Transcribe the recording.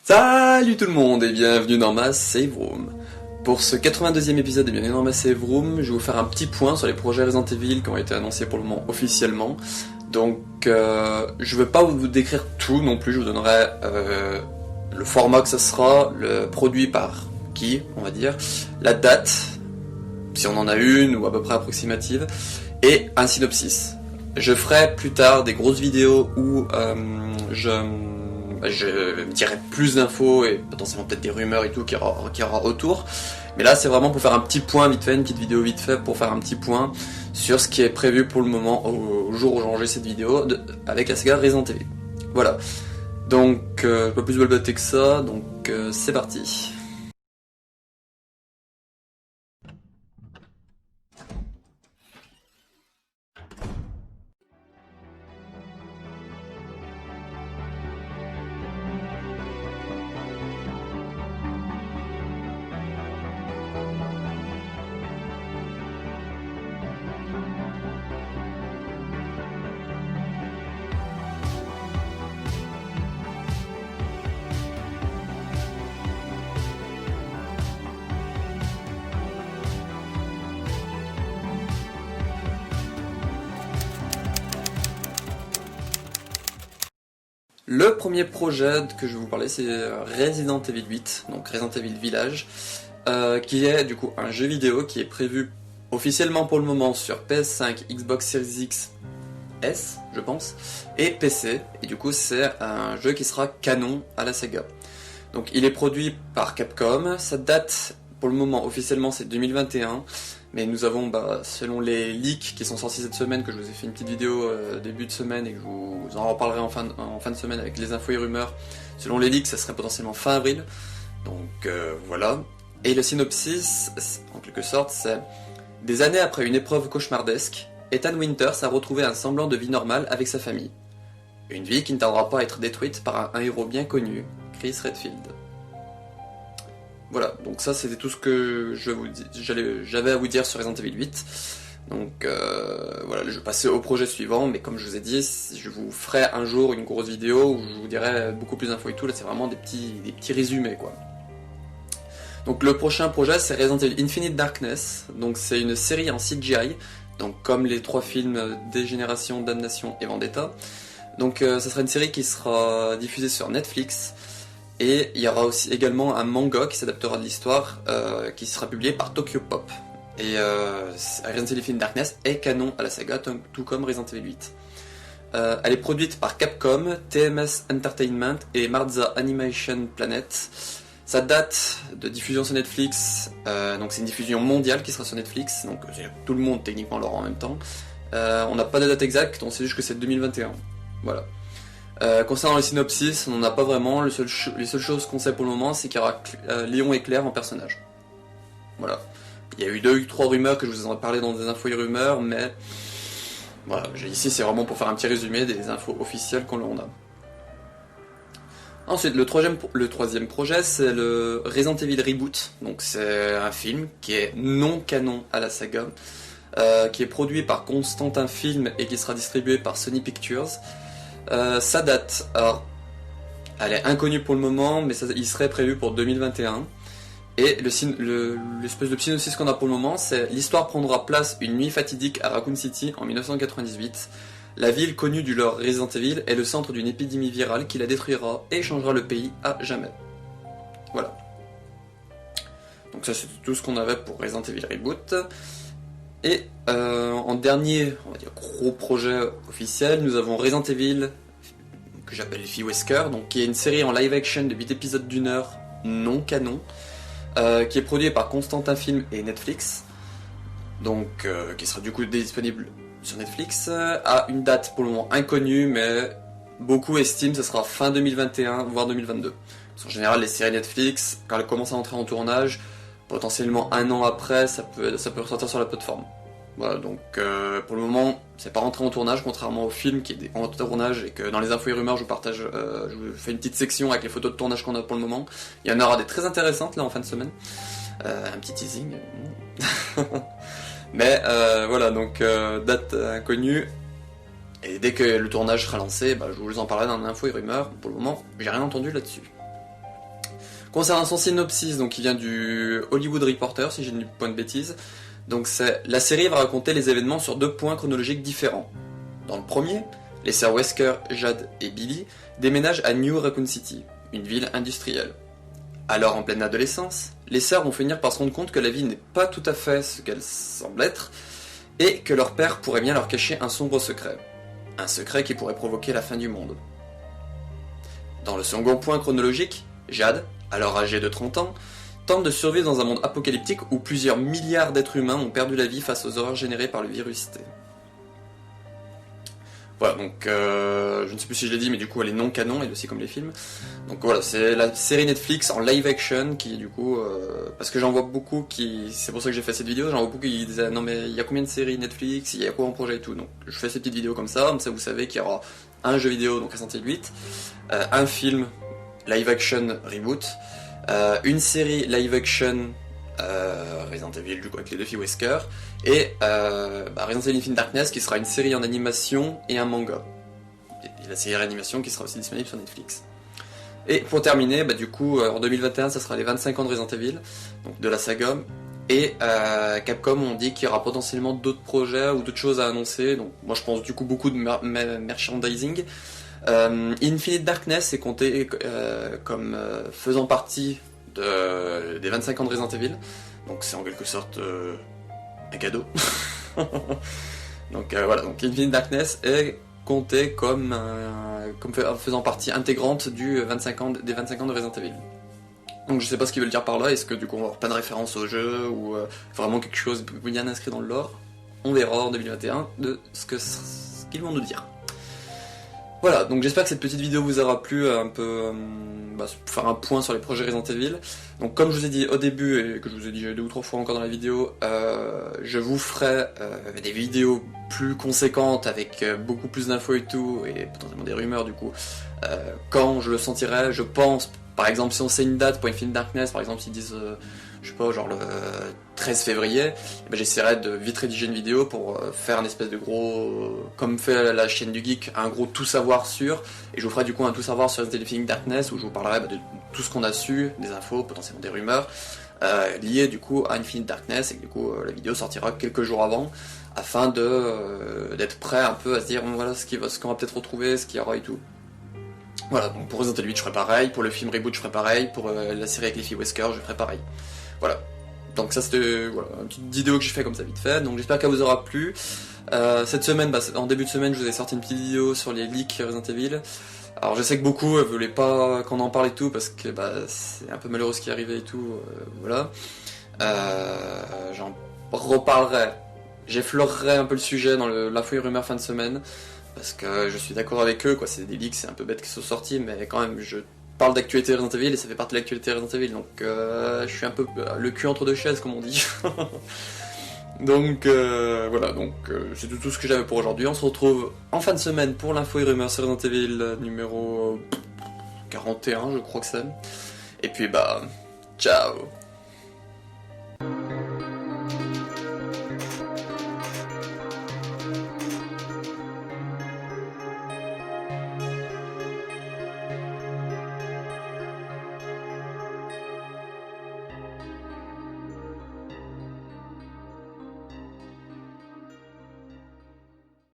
Salut tout le monde et bienvenue dans ma save room. Pour ce 82e épisode de Bienvenue dans ma save room, je vais vous faire un petit point sur les projets Resident Evil qui ont été annoncés pour le moment officiellement. Donc je ne vais pas vous décrire tout non plus, je vous donnerai le format que ça sera, le produit par qui, on va dire, la date, si on en a une ou à peu près approximative, et un synopsis. Je ferai plus tard des grosses vidéos où je dirai plus d'infos et potentiellement peut-être des rumeurs et tout qu'il y aura autour. Mais là c'est vraiment pour faire un petit point vite fait, une petite vidéo vite fait pour faire un petit point sur ce qui est prévu pour le moment au jour où j'enregistre cette vidéo avec la saga Resident Evil. Voilà. Donc pas plus balbâter que ça, donc c'est parti. Le premier projet que je vais vous parler, c'est Resident Evil 8, donc Resident Evil Village, qui est du coup un jeu vidéo qui est prévu officiellement pour le moment sur PS5, Xbox Series X, S, je pense, et PC, et du coup c'est un jeu qui sera canon à la saga. Donc il est produit par Capcom, sa date pour le moment officiellement c'est 2021, mais nous avons, selon les leaks qui sont sortis cette semaine, que je vous ai fait une petite vidéo début de semaine et que je vous en reparlerai en fin de semaine avec les infos et rumeurs, selon les leaks ça serait potentiellement fin avril, donc voilà. Et le synopsis, en quelque sorte, c'est: des années après une épreuve cauchemardesque, Ethan Winters a retrouvé un semblant de vie normale avec sa famille. Une vie qui ne tardera pas à être détruite par un héros bien connu, Chris Redfield. Voilà, donc ça c'était tout ce que j'avais à vous dire sur Resident Evil 8. Donc voilà, je vais passer au projet suivant, mais comme je vous ai dit, je vous ferai un jour une grosse vidéo où je vous dirai beaucoup plus d'infos et tout. Là c'est vraiment des petits résumés quoi. Donc le prochain projet c'est Resident Evil Infinite Darkness, donc c'est une série en CGI, donc comme les 3 films Dégénération, Damnation et Vendetta. Donc ça sera une série qui sera diffusée sur Netflix. Et il y aura aussi également un manga qui s'adaptera de l'histoire, qui sera publié par Tokyo Pop. Et Resident Evil Infinite Darkness est canon à la saga, tout comme Resident Evil 8. Elle est produite par Capcom, TMS Entertainment et Marza Animation Planet. Sa date de diffusion sur Netflix, donc c'est une diffusion mondiale qui sera sur Netflix, donc tout le monde techniquement l'aura en même temps. On n'a pas de date exacte, on sait juste que c'est 2021. Voilà. Concernant les synopsis, on n'en a pas vraiment. Les seules choses qu'on sait pour le moment, c'est qu'il y aura Léon et Claire en personnage. Voilà. Il y a eu 2 ou 3 rumeurs que je vous en ai parlé dans des infos et rumeurs, mais voilà, ici c'est vraiment pour faire un petit résumé des infos officielles qu'on a. Ensuite, le troisième projet, c'est le Resident Evil Reboot. Donc c'est un film qui est non canon à la saga, qui est produit par Constantin Film et qui sera distribué par Sony Pictures. Sa date, alors, elle est inconnue pour le moment, mais il serait prévu pour 2021. Et l'espèce de synopsis qu'on a pour le moment, c'est: l'histoire prendra place une nuit fatidique à Raccoon City en 1998. La ville connue du lore Resident Evil est le centre d'une épidémie virale qui la détruira et changera le pays à jamais. Voilà. Donc ça c'est tout ce qu'on avait pour Resident Evil Reboot. Et en dernier, on va dire gros projet officiel, nous avons Resident Evil, que j'appelle Phi Wesker, donc qui est une série en live action de 8 épisodes d'1 heure, non canon, qui est produit par Constantin Film et Netflix, donc qui sera du coup disponible sur Netflix, à une date pour le moment inconnue, mais beaucoup estiment que ce sera fin 2021, voire 2022. Parce qu'en général, les séries Netflix, quand elles commencent à entrer en tournage, potentiellement 1 an après, ça peut ressortir sur la plateforme. Voilà, donc pour le moment, c'est pas rentré en tournage, contrairement au film qui est en tournage et que dans les infos et rumeurs, je vous fais une petite section avec les photos de tournage qu'on a pour le moment. Il y en aura des très intéressantes là en fin de semaine. Un petit teasing. Mais voilà, donc date inconnue. Et dès que le tournage sera lancé, je vous en parlerai dans l'info et rumeurs. Pour le moment, j'ai rien entendu là-dessus. Concernant son synopsis, donc il vient du Hollywood Reporter, si j'ai une point de bêtise. Donc la série va raconter les événements sur 2 points chronologiques différents. Dans le premier, les sœurs Wesker, Jade et Billy déménagent à New Raccoon City, une ville industrielle. Alors en pleine adolescence, les sœurs vont finir par se rendre compte que la vie n'est pas tout à fait ce qu'elle semble être, et que leur père pourrait bien leur cacher un sombre secret. Un secret qui pourrait provoquer la fin du monde. Dans le second point chronologique, Jade, alors âgée de 30 ans, tente de survivre dans un monde apocalyptique où plusieurs milliards d'êtres humains ont perdu la vie face aux horreurs générées par le virus T. Voilà, donc je ne sais plus si je l'ai dit, mais du coup elle est non canon, elle aussi comme les films. Donc voilà, c'est la série Netflix en live action qui du coup, parce que j'en vois beaucoup c'est pour ça que j'ai fait cette vidéo, j'en vois beaucoup qui disaient non mais il y a combien de séries Netflix, il y a quoi en projet et tout. Donc je fais ces petites vidéos comme ça vous savez qu'il y aura un jeu vidéo, donc Resident Evil 8, un film live action reboot, une série live action Resident Evil du coup avec les 2 filles Wesker, et Resident Evil Infinite Darkness qui sera une série en animation et un manga. Et la série animation qui sera aussi disponible sur Netflix. Et pour terminer, du coup en 2021 ça sera les 25 ans de Resident Evil, donc de la saga, et Capcom ont dit qu'il y aura potentiellement d'autres projets ou d'autres choses à annoncer, donc moi je pense du coup beaucoup de merchandising. Infinite Darkness est compté comme faisant partie des 25 ans de Resident Evil, donc c'est en quelque sorte un cadeau. Donc voilà, donc Infinite Darkness est compté comme faisant partie intégrante des 25 ans de Resident Evil. Donc je sais pas ce qu'ils veulent dire par là, est-ce que du coup on va avoir pas de référence au jeu, ou vraiment quelque chose bien inscrit dans le lore. On verra en 2021 de ce qu'ils vont nous dire. Voilà, donc j'espère que cette petite vidéo vous aura plu, un peu faire un point sur les projets Resident Evil. Donc comme je vous ai dit au début, et que je vous ai dit 2 ou 3 fois encore dans la vidéo, je vous ferai des vidéos plus conséquentes avec beaucoup plus d'infos et tout, et potentiellement des rumeurs du coup, quand je le sentirai, je pense. Par exemple, si on sait une date pour Infinite Darkness, par exemple s'ils disent, je sais pas, genre le 13 février, j'essaierai de vite rédiger une vidéo pour faire un espèce de gros, comme fait la chaîne du geek, un gros tout savoir sur, et je vous ferai du coup un tout savoir sur Infinite Darkness, où je vous parlerai de tout ce qu'on a su, des infos, potentiellement des rumeurs, liées du coup à Infinite Darkness, et que du coup la vidéo sortira quelques jours avant, afin d'être prêt un peu à se dire, bon, voilà ce qu'on va peut-être retrouver, ce qu'il y aura et tout. Voilà, donc pour Resident Evil 8 je ferai pareil, pour le film Reboot je ferai pareil, pour la série avec les filles Wesker je ferai pareil. Voilà. Donc ça c'était une petite vidéo que j'ai fait comme ça vite fait, donc j'espère qu'elle vous aura plu. Cette semaine, en début de semaine, je vous ai sorti une petite vidéo sur les leaks Resident Evil. Alors je sais que beaucoup ne voulaient pas qu'on en parle et tout, parce que c'est un peu malheureux ce qui est arrivé et tout, voilà. J'en reparlerai, j'effleurerai un peu le sujet dans l'info et rumeur fin de semaine, parce que je suis d'accord avec eux, quoi. C'est des leaks, c'est un peu bête qu'ils soient sortis, mais quand même, je parle d'actualité Resident Evil et ça fait partie de l'actualité Resident Evil, donc je suis un peu le cul entre 2 chaises, comme on dit. Donc voilà, donc c'est tout ce que j'avais pour aujourd'hui. On se retrouve en fin de semaine pour l'info et rumeur sur Resident Evil numéro 41, je crois que c'est. Et puis ciao.